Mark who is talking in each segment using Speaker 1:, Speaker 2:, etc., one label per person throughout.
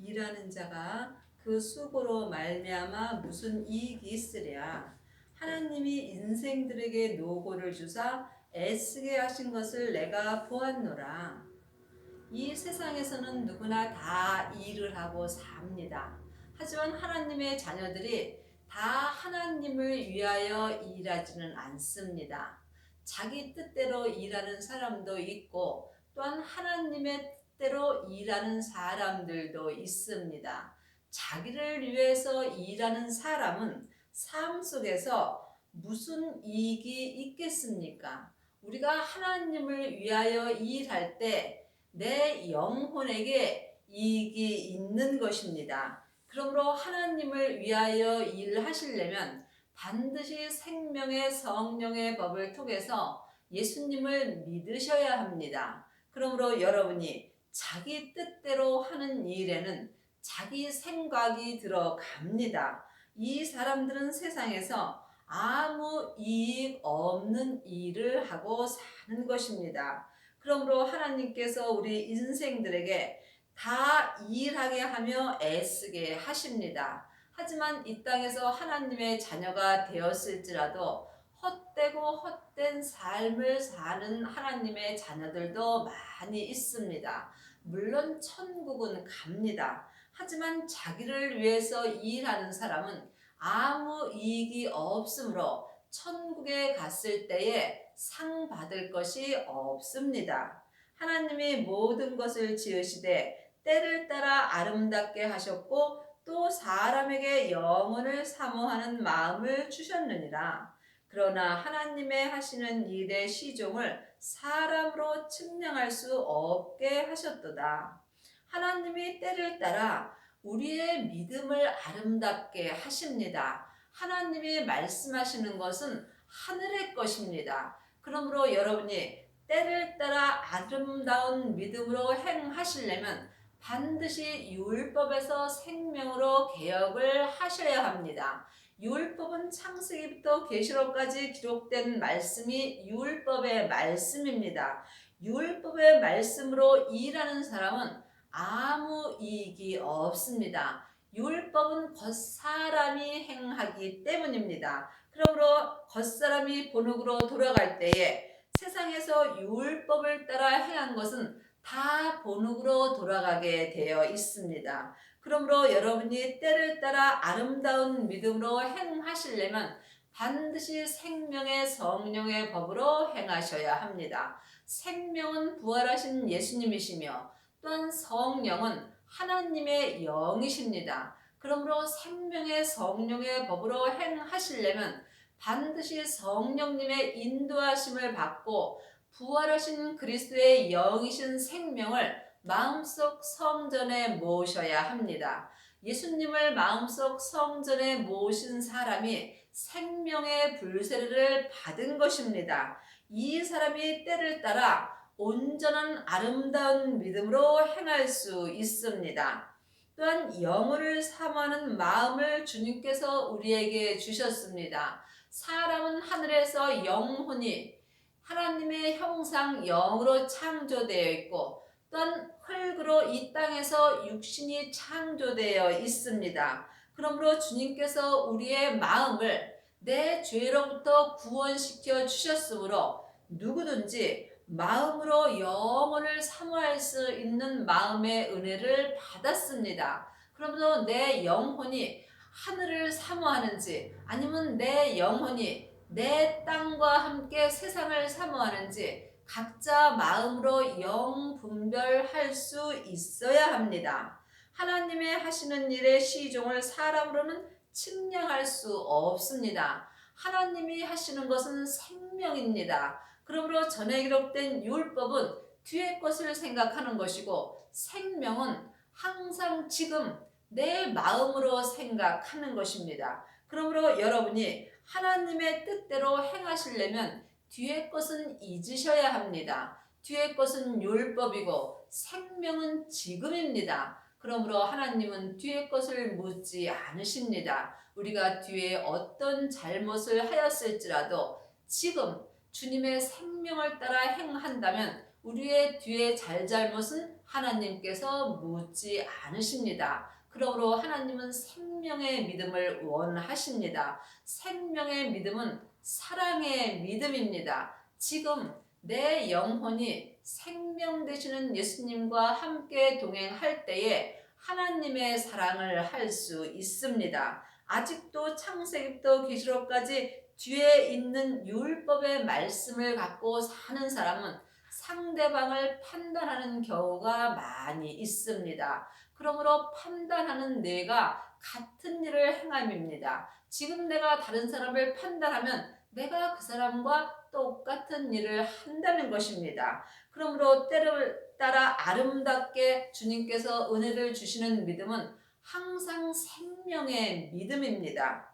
Speaker 1: 일하는 자가 그 수고로 말미암아 무슨 이익이 있으랴. 하나님이 인생들에게 노고를 주사 애쓰게 하신 것을 내가 보았노라. 이 세상에서는 누구나 다 일을 하고 삽니다. 하지만 하나님의 자녀들이 다 하나님을 위하여 일하지는 않습니다. 자기 뜻대로 일하는 사람도 있고 또한 하나님의 뜻대로 일하는 사람들도 있습니다. 자기를 위해서 일하는 사람은 삶 속에서 무슨 이익이 있겠습니까? 우리가 하나님을 위하여 일할 때 내 영혼에게 이익이 있는 것입니다. 그러므로 하나님을 위하여 일하시려면 반드시 생명의 성령의 법을 통해서 예수님을 믿으셔야 합니다. 그러므로 여러분이 자기 뜻대로 하는 일에는 자기 생각이 들어갑니다. 이 사람들은 세상에서 아무 이익 없는 일을 하고 사는 것입니다. 그러므로 하나님께서 우리 인생들에게 다 일하게 하며 애쓰게 하십니다. 하지만 이 땅에서 하나님의 자녀가 되었을지라도 헛되고 헛된 삶을 사는 하나님의 자녀들도 많이 있습니다. 물론 천국은 갑니다. 하지만 자기를 위해서 일하는 사람은 아무 이익이 없으므로 천국에 갔을 때에 상 받을 것이 없습니다. 하나님이 모든 것을 지으시되 때를 따라 아름답게 하셨고 또 사람에게 영혼을 사모하는 마음을 주셨느니라. 그러나 하나님의 하시는 일의 시종을 사람으로 측량할 수 없게 하셨도다. 하나님이 때를 따라 우리의 믿음을 아름답게 하십니다. 하나님이 말씀하시는 것은 하늘의 것입니다. 그러므로 여러분이 때를 따라 아름다운 믿음으로 행하시려면 반드시 율법에서 생명으로 개혁을 하셔야 합니다. 율법은 창세기부터 계시록까지 기록된 말씀이 율법의 말씀입니다. 율법의 말씀으로 일하는 사람은 아무 이익이 없습니다. 율법은 겉사람이 행하기 때문입니다. 그러므로 겉사람이 본흙으로 돌아갈 때에 세상에서 율법을 따라 행한 것은 다 본흙으로 돌아가게 되어 있습니다. 그러므로 여러분이 때를 따라 아름다운 믿음으로 행하시려면 반드시 생명의 성령의 법으로 행하셔야 합니다. 생명은 부활하신 예수님이시며 또한 성령은 하나님의 영이십니다. 그러므로 생명의 성령의 법으로 행하시려면 반드시 성령님의 인도하심을 받고 부활하신 그리스도의 영이신 생명을 마음속 성전에 모셔야 합니다. 예수님을 마음속 성전에 모신 사람이 생명의 불세례를 받은 것입니다. 이 사람이 때를 따라 온전한 아름다운 믿음으로 행할 수 있습니다. 또한 영혼을 사모하는 마음을 주님께서 우리에게 주셨습니다. 사람은 하늘에서 영혼이 하나님의 형상 영으로 창조되어 있고 또한 흙으로 이 땅에서 육신이 창조되어 있습니다. 그러므로 주님께서 우리의 마음을 내 죄로부터 구원시켜 주셨으므로 누구든지 마음으로 영혼을 사모할 수 있는 마음의 은혜를 받았습니다. 그러므로 내 영혼이 하늘을 사모하는지 아니면 내 영혼이 내 땅과 함께 세상을 사모하는지 각자 마음으로 영분별할 수 있어야 합니다. 하나님의 하시는 일의 시종을 사람으로는 측량할 수 없습니다. 하나님이 하시는 것은 생명입니다. 그러므로 전에 기록된 율법은 뒤의 것을 생각하는 것이고 생명은 항상 지금 내 마음으로 생각하는 것입니다. 그러므로 여러분이 하나님의 뜻대로 행하시려면 뒤의 것은 잊으셔야 합니다. 뒤의 것은 율법이고 생명은 지금입니다. 그러므로 하나님은 뒤의 것을 묻지 않으십니다. 우리가 뒤에 어떤 잘못을 하였을지라도 지금 주님의 생명을 따라 행한다면 우리의 뒤에 잘잘못은 하나님께서 묻지 않으십니다. 그러므로 하나님은 생명의 믿음을 원하십니다. 생명의 믿음은 사랑의 믿음입니다. 지금 내 영혼이 생명 되시는 예수님과 함께 동행할 때에 하나님의 사랑을 할 수 있습니다. 아직도 창세기부터 계시록까지 뒤에 있는 율법의 말씀을 갖고 사는 사람은 상대방을 판단하는 경우가 많이 있습니다. 그러므로 판단하는 뇌가 같은 일을 행함입니다. 지금 내가 다른 사람을 판단하면 내가 그 사람과 똑같은 일을 한다는 것입니다. 그러므로 때를 따라 아름답게 주님께서 은혜를 주시는 믿음은 항상 생명의 믿음입니다.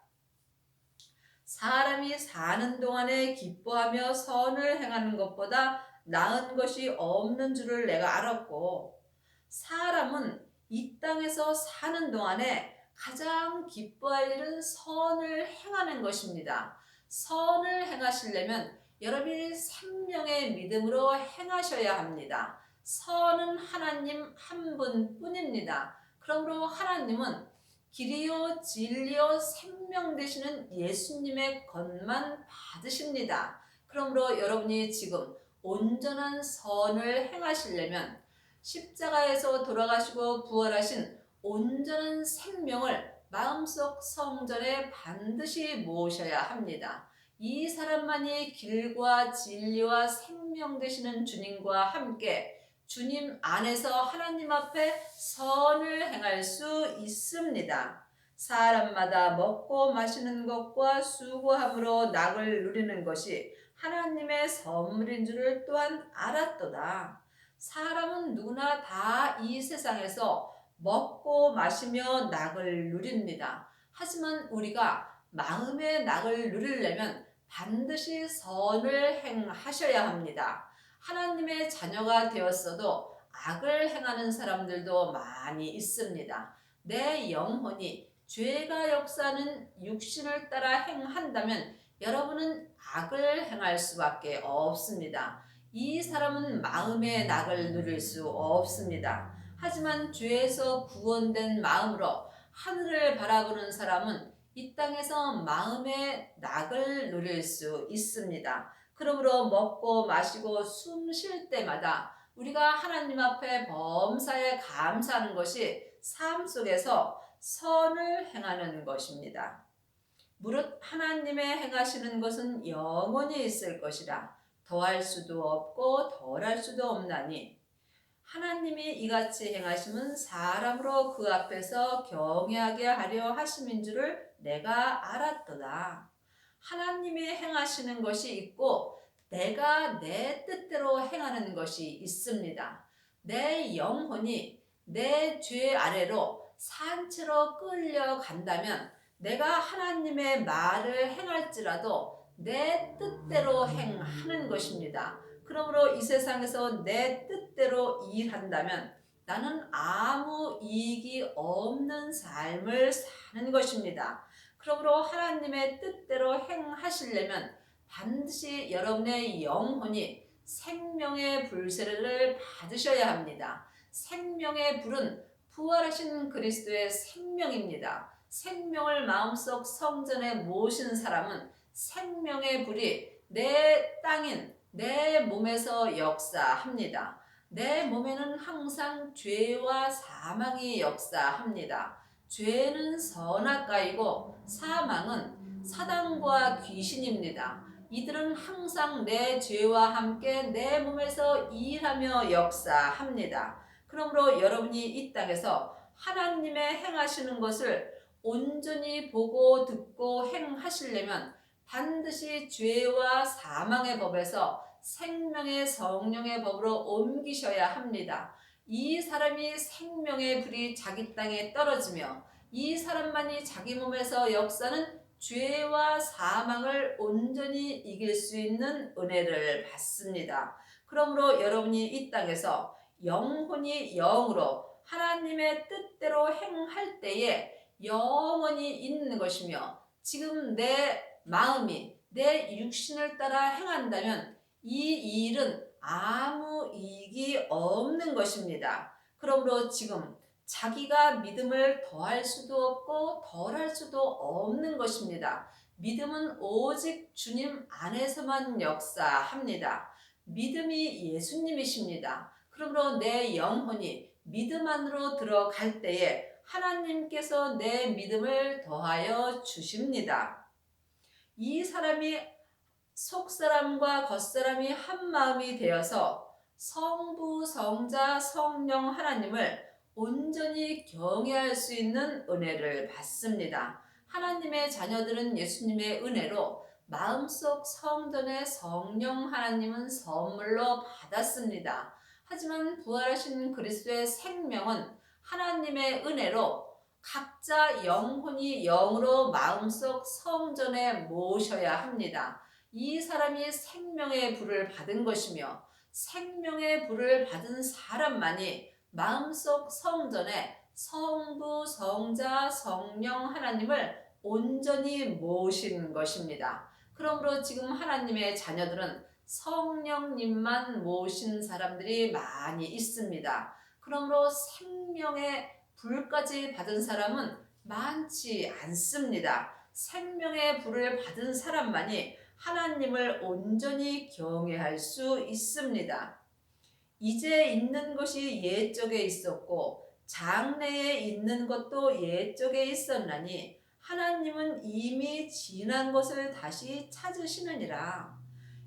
Speaker 1: 사람이 사는 동안에 기뻐하며 선을 행하는 것보다 나은 것이 없는 줄을 내가 알았고, 사람은 이 땅에서 사는 동안에 가장 기뻐할 일은 선을 행하는 것입니다. 선을 행하시려면 여러분이 생명의 믿음으로 행하셔야 합니다. 선은 하나님 한 분뿐입니다. 그러므로 하나님은 길이요 진리요 생명 되시는 예수님의 것만 받으십니다. 그러므로 여러분이 지금 온전한 선을 행하시려면 십자가에서 돌아가시고 부활하신 온전한 생명을 마음속 성전에 반드시 모셔야 합니다. 이 사람만이 길과 진리와 생명 되시는 주님과 함께 주님 안에서 하나님 앞에 선을 행할 수 있습니다. 사람마다 먹고 마시는 것과 수고함으로 낙을 누리는 것이 하나님의 선물인 줄을 또한 알았도다. 사람은 누구나 다 이 세상에서 먹고 마시며 낙을 누립니다. 하지만 우리가 마음의 낙을 누리려면 반드시 선을 행하셔야 합니다. 하나님의 자녀가 되었어도 악을 행하는 사람들도 많이 있습니다. 내 영혼이 죄가 역사하는 육신을 따라 행한다면 여러분은 악을 행할 수밖에 없습니다. 이 사람은 마음의 낙을 누릴 수 없습니다. 하지만 죄에서 구원된 마음으로 하늘을 바라보는 사람은 이 땅에서 마음의 낙을 누릴 수 있습니다. 그러므로 먹고 마시고 숨 쉴 때마다 우리가 하나님 앞에 범사에 감사하는 것이 삶 속에서 선을 행하는 것입니다. 무릇 하나님의 행하시는 것은 영원히 있을 것이라 더할 수도 없고 덜할 수도 없나니 하나님이 이같이 행하심은 사람으로 그 앞에서 경외하게 하려 하심인 줄을 내가 알았도다. 하나님이 행하시는 것이 있고 내가 내 뜻대로 행하는 것이 있습니다. 내 영혼이 내 죄 아래로 산채로 끌려간다면 내가 하나님의 말을 행할지라도 내 뜻대로 행하는 것입니다. 그러므로 이 세상에서 내 뜻대로 일한다면 나는 아무 이익이 없는 삶을 사는 것입니다. 그러므로 하나님의 뜻대로 행하시려면 반드시 여러분의 영혼이 생명의 불세례를 받으셔야 합니다. 생명의 불은 부활하신 그리스도의 생명입니다. 생명을 마음속 성전에 모신 사람은 생명의 불이 내 땅인 내 몸에서 역사합니다. 내 몸에는 항상 죄와 사망이 역사합니다. 죄는 선악과이고 사망은 사단과 귀신입니다. 이들은 항상 내 죄와 함께 내 몸에서 일하며 역사합니다. 그러므로 여러분이 이 땅에서 하나님의 행하시는 것을 온전히 보고 듣고 행하시려면 반드시 죄와 사망의 법에서 생명의 성령의 법으로 옮기셔야 합니다. 이 사람이 생명의 불이 자기 땅에 떨어지며 이 사람만이 자기 몸에서 역사는 죄와 사망을 온전히 이길 수 있는 은혜를 받습니다. 그러므로 여러분이 이 땅에서 영혼이 영으로 하나님의 뜻대로 행할 때에 영원히 있는 것이며 지금 내 마음이 내 육신을 따라 행한다면 이 일은 아무 아무 이익이 없는 것입니다. 그러므로 지금 자기가 믿음을 더할 수도 없고 덜할 수도 없는 것입니다. 믿음은 오직 주님 안에서만 역사합니다. 믿음이 예수님이십니다. 그러므로 내 영혼이 믿음 안으로 들어갈 때에 하나님께서 내 믿음을 더하여 주십니다. 이 사람이 속사람과 겉사람이 한 마음이 되어서 성부, 성자, 성령 하나님을 온전히 경외할 수 있는 은혜를 받습니다. 하나님의 자녀들은 예수님의 은혜로 마음속 성전의 성령 하나님은 선물로 받았습니다. 하지만 부활하신 그리스도의 생명은 하나님의 은혜로 각자 영혼이 영으로 마음속 성전에 모셔야 합니다. 이 사람이 생명의 불을 받은 것이며 생명의 불을 받은 사람만이 마음속 성전에 성부, 성자, 성령 하나님을 온전히 모신 것입니다. 그러므로 지금 하나님의 자녀들은 성령님만 모신 사람들이 많이 있습니다. 그러므로 생명의 불까지 받은 사람은 많지 않습니다. 생명의 불을 받은 사람만이 하나님을 온전히 경외할 수 있습니다. 이제 있는 것이 옛적에 있었고 장래에 있는 것도 옛적에 있었나니 하나님은 이미 지난 것을 다시 찾으시느니라.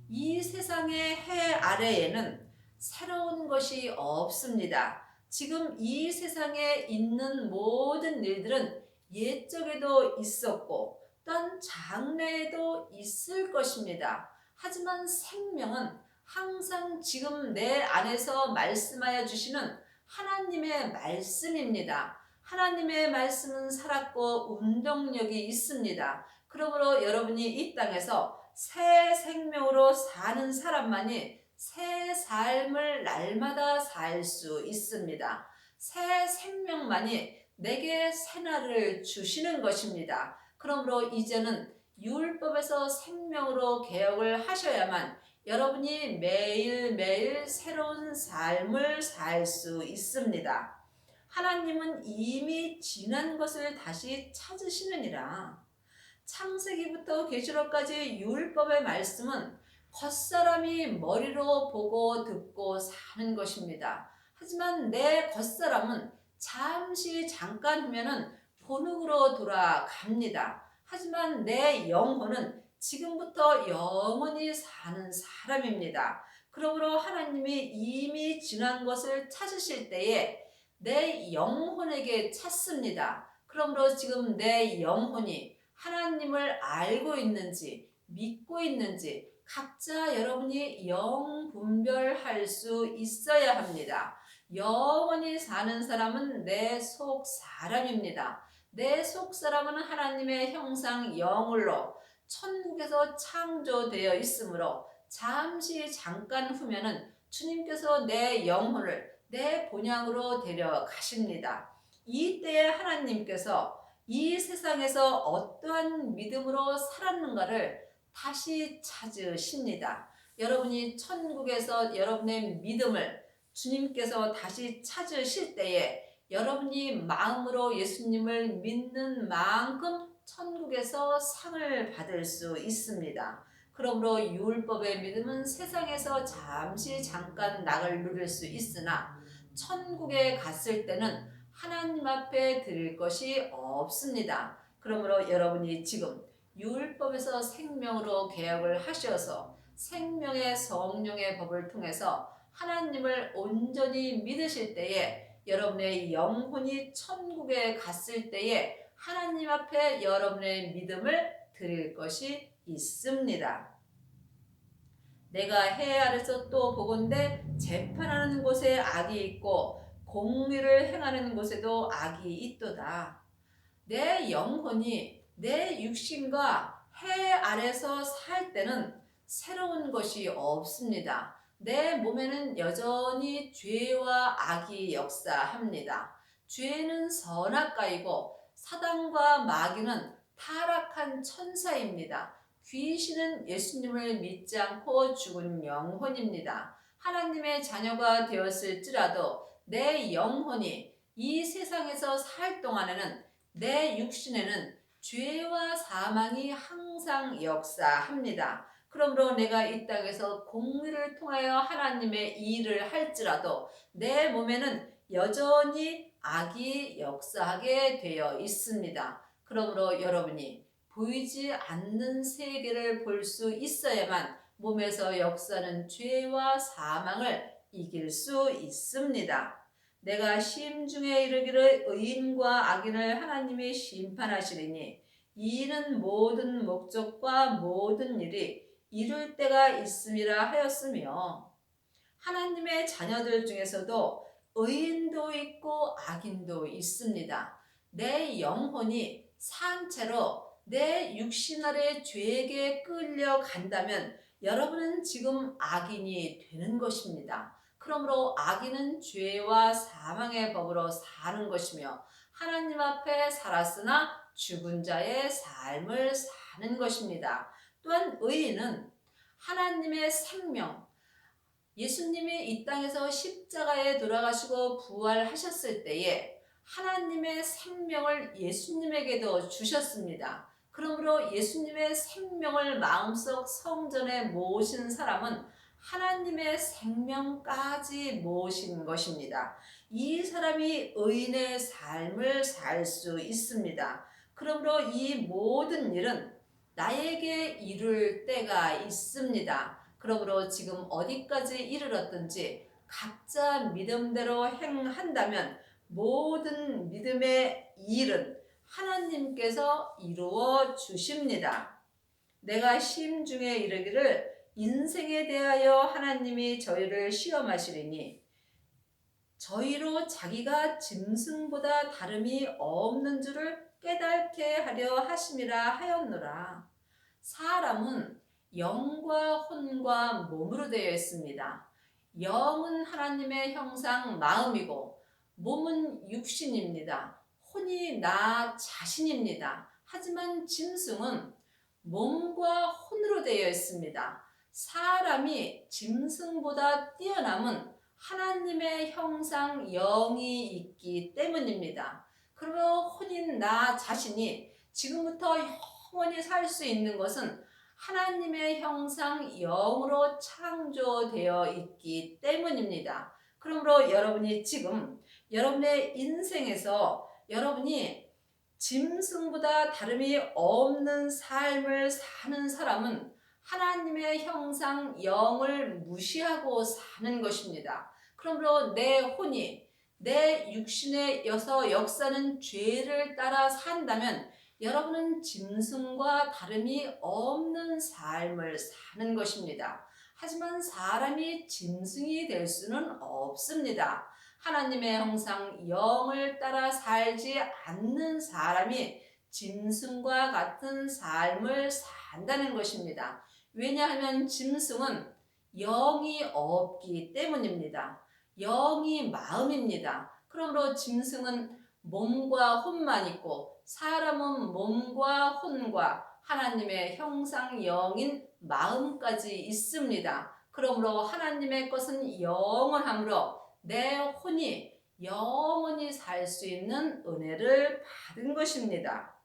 Speaker 1: 이 세상의 해 아래에는 새로운 것이 없습니다. 지금 이 세상에 있는 모든 일들은 옛적에도 있었고 또한 장래에도 있을 것입니다. 하지만 생명은 항상 지금 내 안에서 말씀하여 주시는 하나님의 말씀입니다. 하나님의 말씀은 살았고 운동력이 있습니다. 그러므로 여러분이 이 땅에서 새 생명으로 사는 사람만이 새 삶을 날마다 살 수 있습니다. 새 생명만이 내게 새날을 주시는 것입니다. 그러므로 이제는 율법에서 생명으로 개혁을 하셔야만 여러분이 매일매일 새로운 삶을 살 수 있습니다. 하나님은 이미 지난 것을 다시 찾으시느니라. 창세기부터 계시록까지 율법의 말씀은 겉사람이 머리로 보고 듣고 사는 것입니다. 하지만 내 겉사람은 잠시 잠깐 후면은 본흙으로 돌아갑니다. 하지만 내 영혼은 지금부터 영원히 사는 사람입니다. 그러므로 하나님이 이미 지난 것을 찾으실 때에 내 영혼에게 찾습니다. 그러므로 지금 내 영혼이 하나님을 알고 있는지 믿고 있는지 각자 여러분이 영 분별할 수 있어야 합니다. 영원히 사는 사람은 내 속 사람입니다. 내 속 사람은 하나님의 형상 영으로 천국에서 창조되어 있으므로 잠시 잠깐 후면은 주님께서 내 영혼을 내 본향으로 데려가십니다. 이때에 하나님께서 이 세상에서 어떠한 믿음으로 살았는가를 다시 찾으십니다. 여러분이 천국에서 여러분의 믿음을 주님께서 다시 찾으실 때에 여러분이 마음으로 예수님을 믿는 만큼 천국에서 상을 받을 수 있습니다. 그러므로 율법의 믿음은 세상에서 잠시 잠깐 낙을 누릴 수 있으나 천국에 갔을 때는 하나님 앞에 드릴 것이 없습니다. 그러므로 여러분이 지금 율법에서 생명으로 개혁을 하셔서 생명의 성령의 법을 통해서 하나님을 온전히 믿으실 때에 여러분의 영혼이 천국에 갔을 때에 하나님 앞에 여러분의 믿음을 드릴 것이 있습니다. 내가 해 아래서 또 보건대 재판하는 곳에 악이 있고 공의를 행하는 곳에도 악이 있도다. 내 영혼이 내 육신과 해 아래서 살 때는 새로운 것이 없습니다. 내 몸에는 여전히 죄와 악이 역사합니다. 죄는 선악가이고 사단과 마귀는 타락한 천사입니다. 귀신은 예수님을 믿지 않고 죽은 영혼입니다. 하나님의 자녀가 되었을지라도 내 영혼이 이 세상에서 살 동안에는 내 육신에는 죄와 사망이 항상 역사합니다. 그러므로 내가 이 땅에서 공의를 통하여 하나님의 일을 할지라도 내 몸에는 여전히 악이 역사하게 되어 있습니다. 그러므로 여러분이 보이지 않는 세계를 볼 수 있어야만 몸에서 역사하는 죄와 사망을 이길 수 있습니다. 내가 심중에 이르기를 의인과 악인을 하나님이 심판하시리니 이는 모든 목적과 모든 일이 이룰 때가 있음이라 하였으며, 하나님의 자녀들 중에서도 의인도 있고 악인도 있습니다. 내 영혼이 산채로 내 육신 아래 죄에게 끌려간다면 여러분은 지금 악인이 되는 것입니다. 그러므로 악인은 죄와 사망의 법으로 사는 것이며 하나님 앞에 살았으나 죽은 자의 삶을 사는 것입니다. 또한 의인은 하나님의 생명, 예수님이 이 땅에서 십자가에 돌아가시고 부활하셨을 때에 하나님의 생명을 예수님에게도 주셨습니다. 그러므로 예수님의 생명을 마음속 성전에 모신 사람은 하나님의 생명까지 모신 것입니다. 이 사람이 의인의 삶을 살 수 있습니다. 그러므로 이 모든 일은 나에게 이룰 때가 있습니다. 그러므로 지금 어디까지 이르렀든지 각자 믿음대로 행한다면 모든 믿음의 일은 하나님께서 이루어 주십니다. 내가 심중에 이르기를 인생에 대하여 하나님이 저희를 시험하시리니 저희로 자기가 짐승보다 다름이 없는 줄을 깨닫게 하려 하심이라 하였노라. 사람은 영과 혼과 몸으로 되어 있습니다. 영은 하나님의 형상 마음이고 몸은 육신입니다. 혼이 나 자신입니다. 하지만 짐승은 몸과 혼으로 되어 있습니다. 사람이 짐승보다 뛰어남은 하나님의 형상 영이 있기 때문입니다. 그러면 혼인 나 자신이 지금부터 영원히 살 수 있는 것은 하나님의 형상 영으로 창조되어 있기 때문입니다. 그러므로 여러분이 지금 여러분의 인생에서 여러분이 짐승보다 다름이 없는 삶을 사는 사람은 하나님의 형상 영을 무시하고 사는 것입니다. 그러므로 내 혼이 내 육신에 역사는 죄를 따라 산다면 여러분은 짐승과 다름이 없는 삶을 사는 것입니다. 하지만 사람이 짐승이 될 수는 없습니다. 하나님의 형상 영을 따라 살지 않는 사람이 짐승과 같은 삶을 산다는 것입니다. 왜냐하면 짐승은 영이 없기 때문입니다. 영이 마음입니다. 그러므로 짐승은 몸과 혼만 있고 사람은 몸과 혼과 하나님의 형상 영인 마음까지 있습니다. 그러므로 하나님의 것은 영원하므로 내 혼이 영원히 살 수 있는 은혜를 받은 것입니다.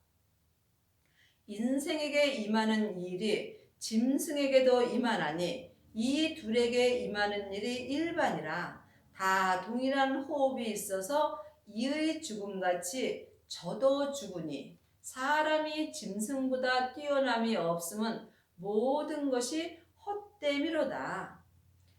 Speaker 1: 인생에게 임하는 일이 짐승에게도 임하나니 이 둘에게 임하는 일이 일반이라. 다 동일한 호흡이 있어서 이의 죽음같이 저도 죽으니 사람이 짐승보다 뛰어남이 없음은 모든 것이 헛됨이로다.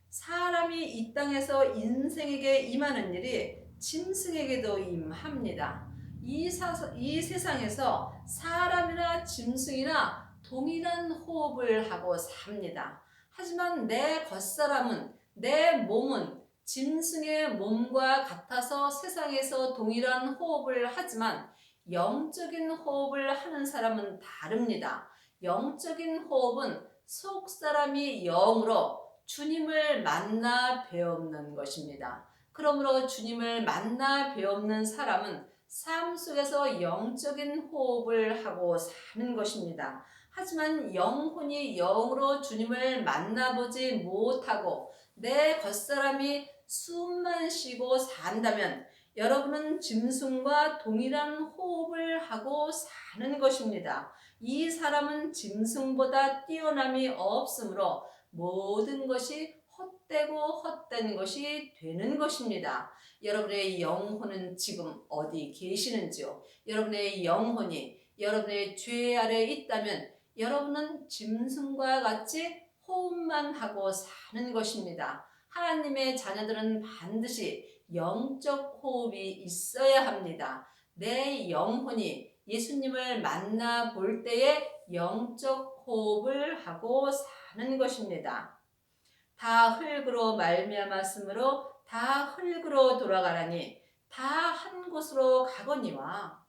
Speaker 1: 사람이 이 땅에서 인생에게 임하는 일이 짐승에게도 임합니다. 이 세상에서 사람이나 짐승이나 동일한 호흡을 하고 삽니다. 하지만 내 겉사람은, 내 몸은 짐승의 몸과 같아서 세상에서 동일한 호흡을 하지만 영적인 호흡을 하는 사람은 다릅니다. 영적인 호흡은 속사람이 영으로 주님을 만나 배우는 것입니다. 그러므로 주님을 만나 배우는 사람은 삶 속에서 영적인 호흡을 하고 사는 것입니다. 하지만 영혼이 영으로 주님을 만나보지 못하고 내 겉사람이 숨만 쉬고 산다면 여러분은 짐승과 동일한 호흡을 하고 사는 것입니다. 이 사람은 짐승보다 뛰어남이 없으므로 모든 것이 헛되고 헛된 것이 되는 것입니다. 여러분의 영혼은 지금 어디 계시는지요? 여러분의 영혼이 여러분의 죄 아래에 있다면 여러분은 짐승과 같이 호흡만 하고 사는 것입니다. 하나님의 자녀들은 반드시 영적 호흡이 있어야 합니다. 내 영혼이 예수님을 만나 볼 때에 영적 호흡을 하고 사는 것입니다. 다 흙으로 말미암았으므로 다 흙으로 돌아가라니 다 한 곳으로 가거니와.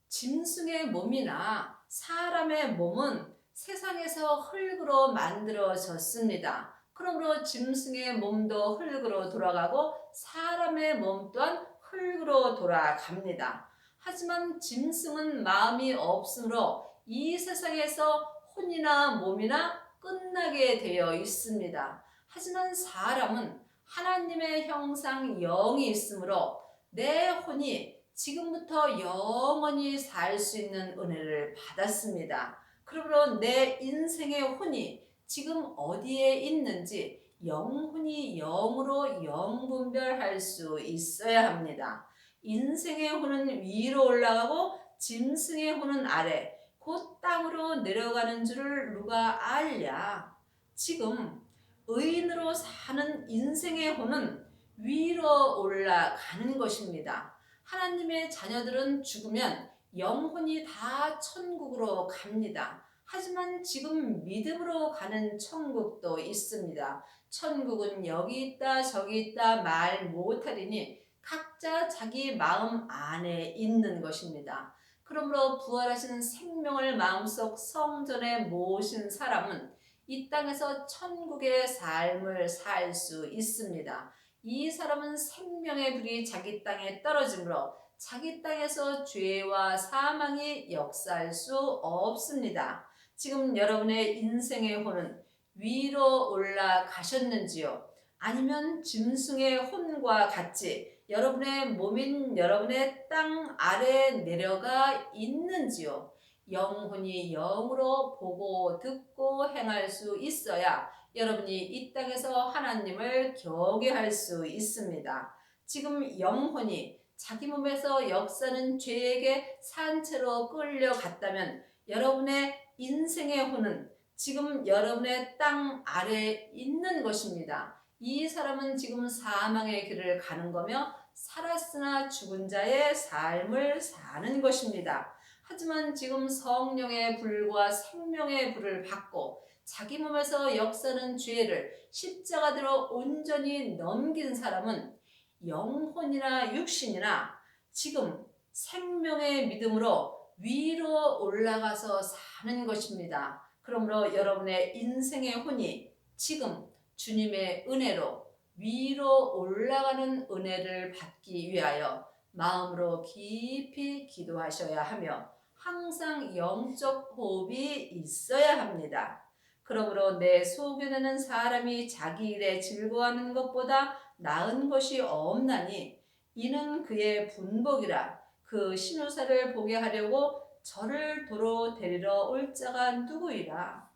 Speaker 1: 짐승의 몸이나 사람의 몸은 세상에서 흙으로 만들어졌습니다. 그러므로 짐승의 몸도 흙으로 돌아가고 사람의 몸 또한 흙으로 돌아갑니다. 하지만 짐승은 마음이 없으므로 이 세상에서 혼이나 몸이나 끝나게 되어 있습니다. 하지만 사람은 하나님의 형상 영이 있으므로 내 혼이 지금부터 영원히 살 수 있는 은혜를 받았습니다. 그러므로 내 인생의 혼이 지금 어디에 있는지 영혼이 영으로 영분별할 수 있어야 합니다. 인생의 혼은 위로 올라가고 짐승의 혼은 아래 곧 땅으로 내려가는 줄을 누가 알랴. 지금 의인으로 사는 인생의 혼은 위로 올라가는 것입니다. 하나님의 자녀들은 죽으면 영혼이 다 천국으로 갑니다. 하지만 지금 믿음으로 가는 천국도 있습니다. 천국은 여기 있다 저기 있다 말 못하리니 각자 자기 마음 안에 있는 것입니다. 그러므로 부활하신 생명을 마음속 성전에 모신 사람은 이 땅에서 천국의 삶을 살 수 있습니다. 이 사람은 생명의 불이 자기 땅에 떨어지므로 자기 땅에서 죄와 사망이 역사할 수 없습니다. 지금 여러분의 인생의 혼은 위로 올라가셨는지요? 아니면 짐승의 혼과 같이 여러분의 몸인 여러분의 땅 아래에 내려가 있는지요? 영혼이 영으로 보고 듣고 행할 수 있어야 여러분이 이 땅에서 하나님을 경외할 수 있습니다. 지금 영혼이 자기 몸에서 역사는 죄에게 산채로 끌려갔다면 여러분의 인생의 혼은 지금 여러분의 땅 아래에 있는 것입니다. 이 사람은 지금 사망의 길을 가는 거며 살았으나 죽은 자의 삶을 사는 것입니다. 하지만 지금 성령의 불과 생명의 불을 받고 자기 몸에서 역사는 죄를 십자가대로 온전히 넘긴 사람은 영혼이나 육신이나 지금 생명의 믿음으로 위로 올라가서 사는 것입니다. 그러므로 여러분의 인생의 혼이 지금 주님의 은혜로 위로 올라가는 은혜를 받기 위하여 마음으로 깊이 기도하셔야 하며 항상 영적 호흡이 있어야 합니다. 그러므로 내 소견에는 사람이 자기 일에 즐거워하는 것보다 나은 것이 없나니 이는 그의 분복이라. 그 신우사를 보게 하려고 저를 도로 데리러 올 자가 누구이라.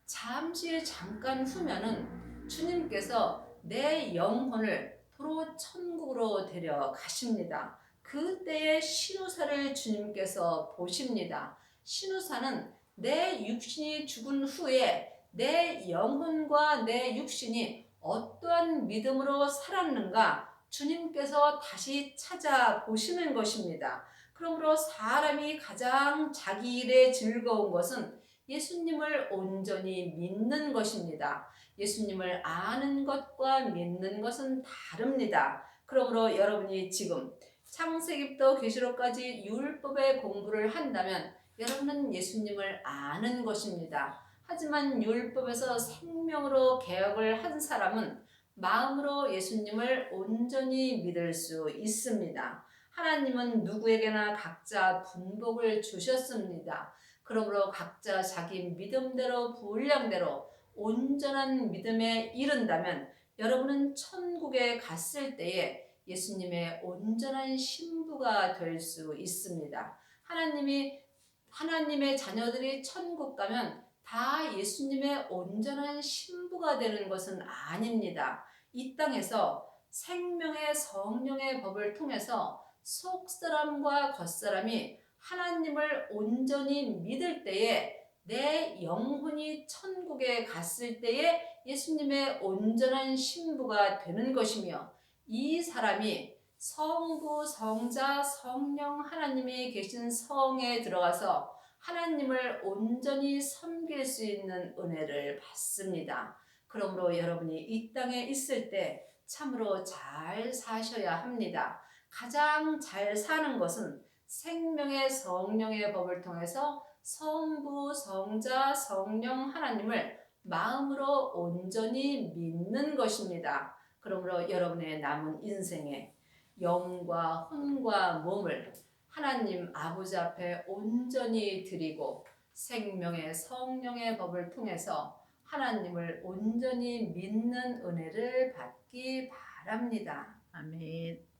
Speaker 1: 잠시 잠깐 후면은 주님께서 내 영혼을 도로 천국으로 데려가십니다. 그때의 신우사를 주님께서 보십니다. 신우사는 내 육신이 죽은 후에 내 영혼과 내 육신이 어떠한 믿음으로 살았는가 주님께서 다시 찾아보시는 것입니다. 그러므로 사람이 가장 자기 일에 즐거운 것은 예수님을 온전히 믿는 것입니다. 예수님을 아는 것과 믿는 것은 다릅니다. 그러므로 여러분이 지금 창세기부터 계시록까지 율법의 공부를 한다면 여러분은 예수님을 아는 것입니다. 하지만 율법에서 생명으로 개혁을 한 사람은 마음으로 예수님을 온전히 믿을 수 있습니다. 하나님은 누구에게나 각자 분복을 주셨습니다. 그러므로 각자 자기 믿음대로 분량대로 온전한 믿음에 이른다면 여러분은 천국에 갔을 때에 예수님의 온전한 신부가 될 수 있습니다. 하나님의 자녀들이 천국 가면 다 예수님의 온전한 신부가 되는 것은 아닙니다. 이 땅에서 생명의 성령의 법을 통해서 속사람과 겉사람이 하나님을 온전히 믿을 때에 내 영혼이 천국에 갔을 때에 예수님의 온전한 신부가 되는 것이며, 이 사람이 성부, 성자, 성령 하나님이 계신 성에 들어가서 하나님을 온전히 섬길 수 있는 은혜를 받습니다. 그러므로 여러분이 이 땅에 있을 때 참으로 잘 사셔야 합니다. 가장 잘 사는 것은 생명의 성령의 법을 통해서 성부, 성자, 성령 하나님을 마음으로 온전히 믿는 것입니다. 그러므로 여러분의 남은 인생에 영과 혼과 몸을 하나님 아버지 앞에 온전히 드리고 생명의 성령의 법을 통해서 하나님을 온전히 믿는 은혜를 받기 바랍니다.
Speaker 2: 아멘.